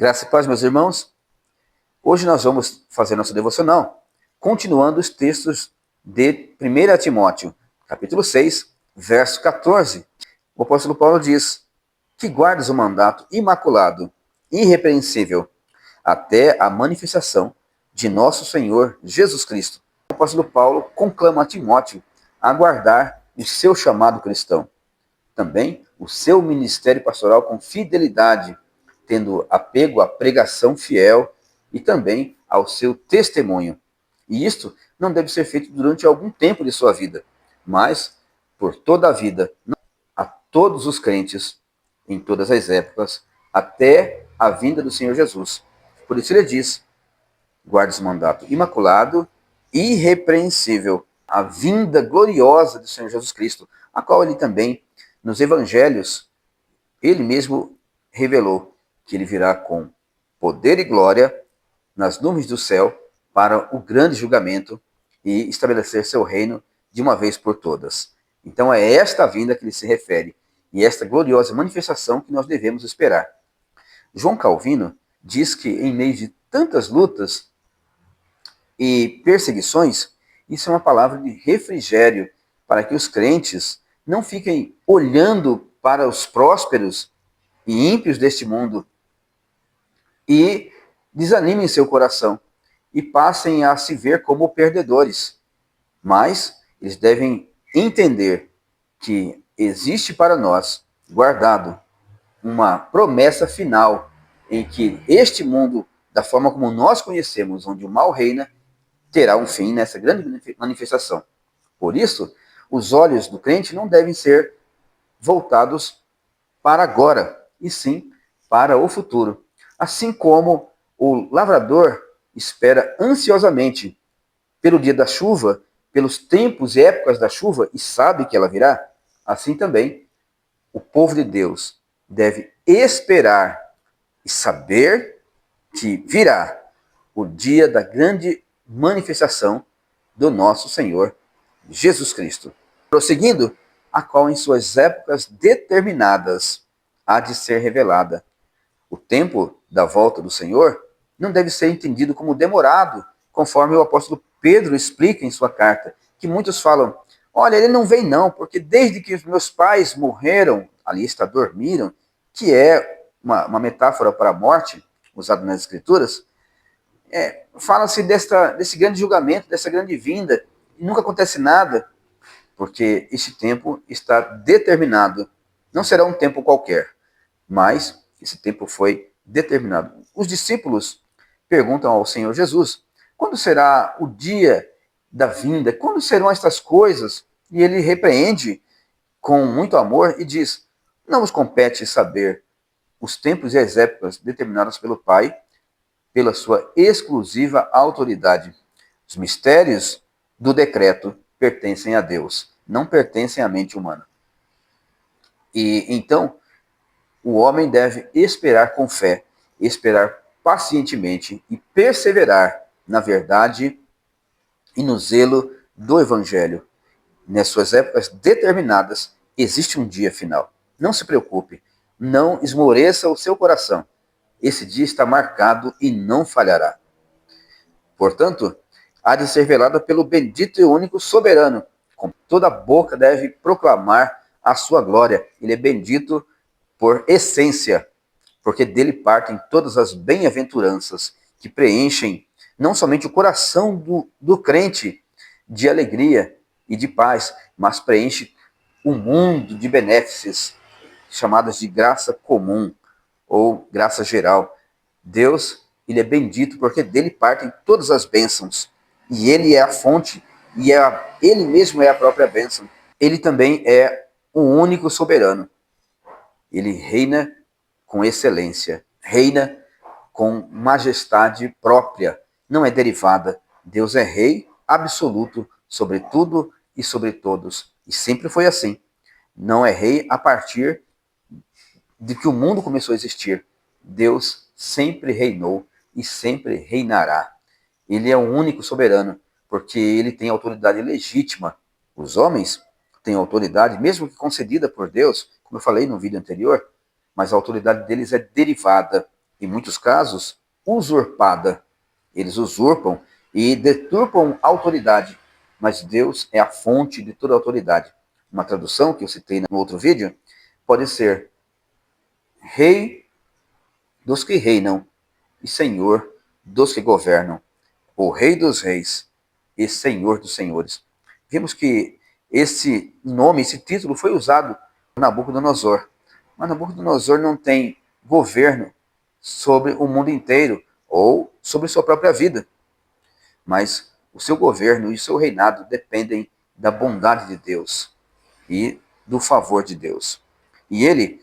Graça e paz, meus irmãos. Hoje nós vamos fazer nosso devocional, continuando os textos de 1 Timóteo, capítulo 6, verso 14. O apóstolo Paulo diz que guardes o mandato imaculado, irrepreensível, até a manifestação de nosso Senhor Jesus Cristo. O apóstolo Paulo conclama a Timóteo a guardar o seu chamado cristão, também o seu ministério pastoral com fidelidade, tendo apego à pregação fiel e também ao seu testemunho. E isto não deve ser feito durante algum tempo de sua vida, mas por toda a vida, a todos os crentes, em todas as épocas, até a vinda do Senhor Jesus. Por isso ele diz, guarde esse mandato imaculado, irrepreensível, a vinda gloriosa do Senhor Jesus Cristo, a qual ele também, nos evangelhos, ele mesmo revelou que ele virá com poder e glória nas nuvens do céu para o grande julgamento e estabelecer seu reino de uma vez por todas. Então é esta vinda que ele se refere e esta gloriosa manifestação que nós devemos esperar. João Calvino diz que em meio de tantas lutas e perseguições, isso é uma palavra de refrigério para que os crentes não fiquem olhando para os prósperos e ímpios deste mundo e desanimem seu coração e passem a se ver como perdedores. Mas eles devem entender que existe para nós, guardado, uma promessa final em que este mundo, da forma como nós conhecemos, onde o mal reina, terá um fim nessa grande manifestação. Por isso, os olhos do crente não devem ser voltados para agora, e sim para o futuro. Assim como o lavrador espera ansiosamente pelo dia da chuva, pelos tempos e épocas da chuva, e sabe que ela virá, assim também o povo de Deus deve esperar e saber que virá o dia da grande manifestação do nosso Senhor Jesus Cristo. Prosseguindo, a qual em suas épocas determinadas há de ser revelada. O tempo da volta do Senhor não deve ser entendido como demorado, conforme o apóstolo Pedro explica em sua carta, que muitos falam, olha, ele não vem não, porque desde que os meus pais morreram, ali está, dormiram, que é uma metáfora para a morte, usada nas Escrituras, fala-se desse grande julgamento, dessa grande vinda, e nunca acontece nada, porque esse tempo está determinado. Não será um tempo qualquer, mas esse tempo foi determinado. Os discípulos perguntam ao Senhor Jesus, quando será o dia da vinda? Quando serão estas coisas? E ele repreende com muito amor e diz, não vos compete saber os tempos e as épocas determinadas pelo Pai, pela sua exclusiva autoridade. Os mistérios do decreto pertencem a Deus, não pertencem à mente humana. E então, o homem deve esperar com fé, esperar pacientemente e perseverar na verdade e no zelo do Evangelho. Nas suas épocas determinadas, existe um dia final. Não se preocupe, não esmoreça o seu coração. Esse dia está marcado e não falhará. Portanto, há de ser velada pelo bendito e único soberano. Com toda a boca deve proclamar a sua glória. Ele é bendito por essência, porque dele partem todas as bem-aventuranças que preenchem não somente o coração do crente de alegria e de paz, mas preenche o mundo de benéfices chamadas de graça comum ou graça geral. Deus, ele é bendito porque dele partem todas as bênçãos. E ele é a fonte, e ele mesmo é a própria bênção. Ele também é o único soberano. Ele reina com excelência, reina com majestade própria, não é derivada. Deus é rei absoluto sobre tudo e sobre todos. E sempre foi assim. Não é rei a partir de que o mundo começou a existir. Deus sempre reinou e sempre reinará. Ele é o único soberano, porque ele tem autoridade legítima. Os homens têm autoridade, mesmo que concedida por Deus, como eu falei no vídeo anterior, mas a autoridade deles é derivada, em muitos casos, usurpada. Eles usurpam e deturpam a autoridade, mas Deus é a fonte de toda a autoridade. Uma tradução que eu citei no outro vídeo pode ser Rei dos que reinam e Senhor dos que governam, o Rei dos reis e Senhor dos senhores. Vimos que esse nome, esse título foi usado por Nabucodonosor, mas Nabucodonosor não tem governo sobre o mundo inteiro ou sobre sua própria vida, mas o seu governo e o seu reinado dependem da bondade de Deus e do favor de Deus. E ele,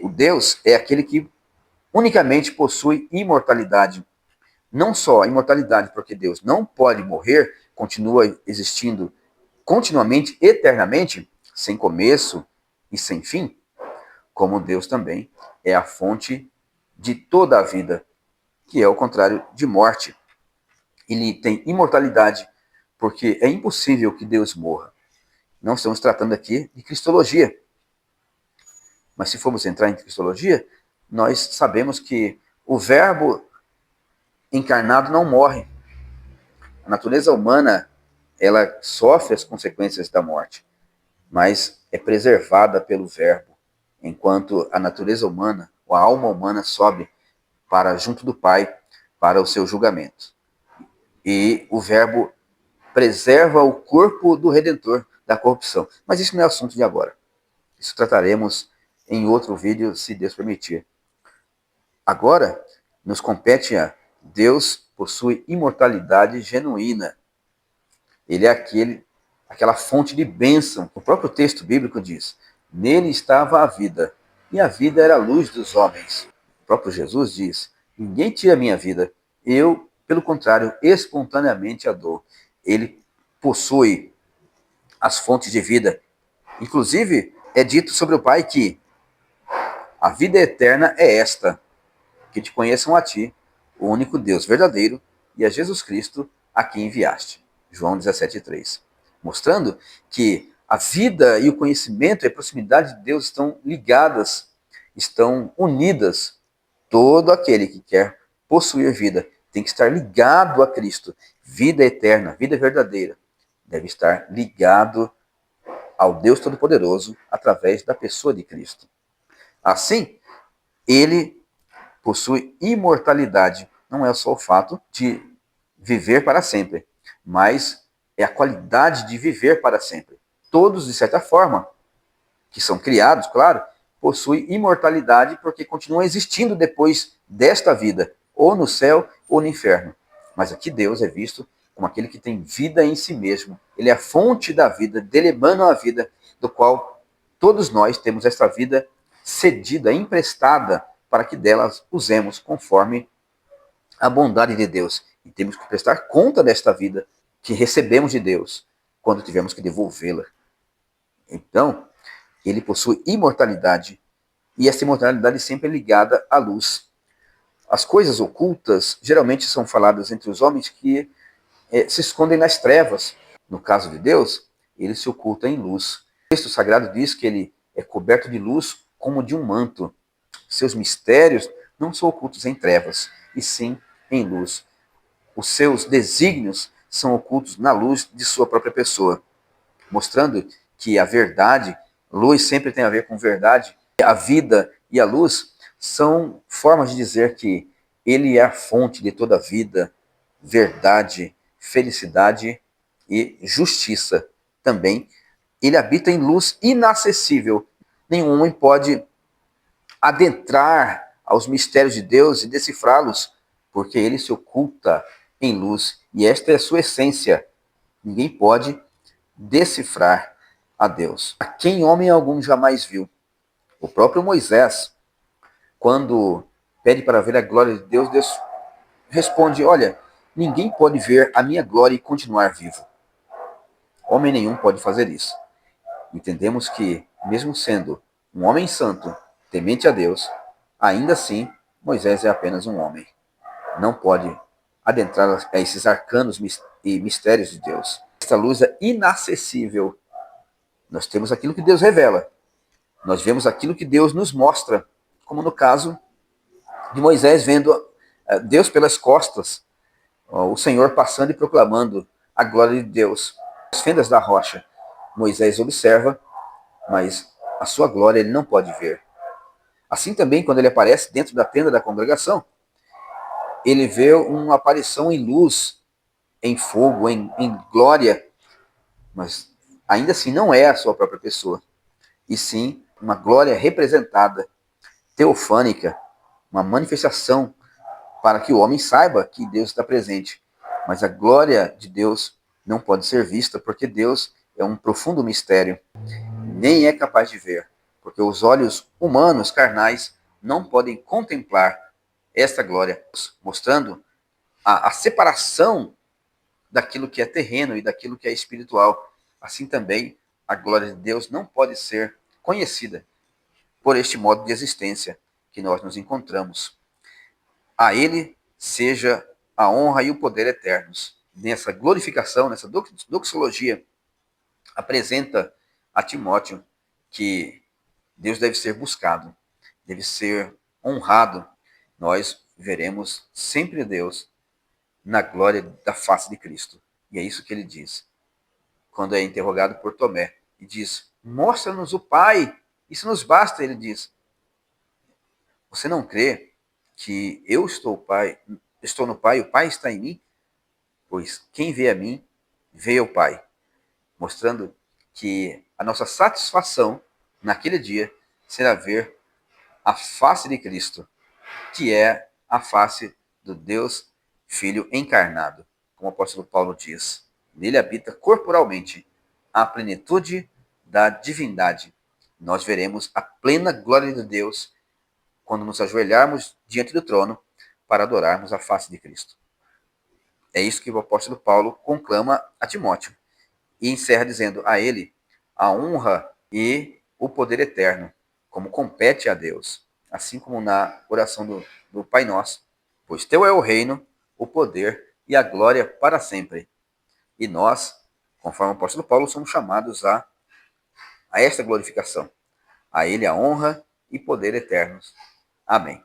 o Deus, é aquele que unicamente possui imortalidade. Não só imortalidade, porque Deus não pode morrer, continua existindo continuamente, eternamente, sem começo e sem fim, como Deus também é a fonte de toda a vida, que é o contrário de morte. Ele tem imortalidade, porque é impossível que Deus morra. Não estamos tratando aqui de cristologia. Mas se formos entrar em cristologia, nós sabemos que o verbo encarnado não morre. A natureza humana, ela sofre as consequências da morte, mas é preservada pelo verbo, enquanto a natureza humana, a alma humana sobe para junto do Pai, para o seu julgamento. E o verbo preserva o corpo do Redentor da corrupção. Mas isso não é assunto de agora. Isso trataremos em outro vídeo, se Deus permitir. Agora, nos compete a Deus possui imortalidade genuína. Ele é aquela fonte de bênção. O próprio texto bíblico diz, nele estava a vida, e a vida era a luz dos homens. O próprio Jesus diz, ninguém tira a minha vida, eu, pelo contrário, espontaneamente a dou. Ele possui as fontes de vida. Inclusive, é dito sobre o Pai que a vida eterna é esta, que te conheçam a ti, o único Deus verdadeiro, e a Jesus Cristo, a quem enviaste. João 17,3. Mostrando que a vida e o conhecimento e a proximidade de Deus estão ligadas, estão unidas. Todo aquele que quer possuir vida tem que estar ligado a Cristo. Vida eterna, vida verdadeira, deve estar ligado ao Deus Todo-Poderoso através da pessoa de Cristo. Assim, ele possui imortalidade. Não é só o fato de viver para sempre, mas é a qualidade de viver para sempre. Todos, de certa forma, que são criados, claro, possuem imortalidade porque continuam existindo depois desta vida, ou no céu ou no inferno. Mas aqui Deus é visto como aquele que tem vida em si mesmo. Ele é a fonte da vida, dele emana a vida, do qual todos nós temos esta vida cedida, emprestada, para que delas usemos conforme a bondade de Deus. E temos que prestar conta desta vida que recebemos de Deus, quando tivermos que devolvê-la. Então, ele possui imortalidade, e essa imortalidade sempre é ligada à luz. As coisas ocultas geralmente são faladas entre os homens que se escondem nas trevas. No caso de Deus, ele se oculta em luz. O texto sagrado diz que ele é coberto de luz como de um manto. Seus mistérios não são ocultos em trevas, e sim em luz. Os seus desígnios são ocultos na luz de sua própria pessoa, mostrando que a verdade, luz sempre tem a ver com verdade, a vida e a luz são formas de dizer que ele é a fonte de toda a vida, verdade, felicidade e justiça. Também ele habita em luz inacessível. Nenhum homem pode adentrar aos mistérios de Deus e decifrá-los, porque ele se oculta em luz, e esta é a sua essência. Ninguém pode decifrar a Deus, a quem homem algum jamais viu. O próprio Moisés, quando pede para ver a glória de Deus, Deus responde, olha, ninguém pode ver a minha glória e continuar vivo. Homem nenhum pode fazer isso. Entendemos que, mesmo sendo um homem santo, temente a Deus, ainda assim, Moisés é apenas um homem. Não pode adentrar a esses arcanos e mistérios de Deus. Esta luz é inacessível. Nós temos aquilo que Deus revela. Nós vemos aquilo que Deus nos mostra, como no caso de Moisés vendo Deus pelas costas, o Senhor passando e proclamando a glória de Deus. As fendas da rocha, Moisés observa, mas a sua glória ele não pode ver. Assim também, quando ele aparece dentro da tenda da congregação, ele vê uma aparição em luz, em fogo, em glória, mas ainda assim não é a sua própria pessoa, e sim uma glória representada, teofânica, uma manifestação para que o homem saiba que Deus está presente. Mas a glória de Deus não pode ser vista, porque Deus é um profundo mistério, nem é capaz de ver, porque os olhos humanos, carnais, não podem contemplar esta glória, mostrando a separação daquilo que é terreno e daquilo que é espiritual. Assim também, a glória de Deus não pode ser conhecida por este modo de existência que nós nos encontramos. A Ele seja a honra e o poder eternos. Nessa glorificação, nessa doxologia, apresenta a Timóteo que Deus deve ser buscado, deve ser honrado. Nós veremos sempre Deus na glória da face de Cristo. E é isso que ele diz, quando é interrogado por Tomé. E diz, mostra-nos o Pai, isso nos basta. Ele diz, você não crê que eu estou no Pai, o Pai está em mim? Pois quem vê a mim, vê o Pai. Mostrando que a nossa satisfação naquele dia será ver a face de Cristo, que é a face do Deus Filho encarnado. Como o apóstolo Paulo diz, nele habita corporalmente a plenitude da divindade. Nós veremos a plena glória de Deus quando nos ajoelharmos diante do trono para adorarmos a face de Cristo. É isso que o apóstolo Paulo conclama a Timóteo e encerra dizendo a ele a honra e o poder eterno, como compete a Deus, assim como na oração do Pai Nosso, pois teu é o reino, o poder e a glória para sempre. E nós, conforme o apóstolo Paulo, somos chamados a esta glorificação. A ele a honra e poder eternos. Amém.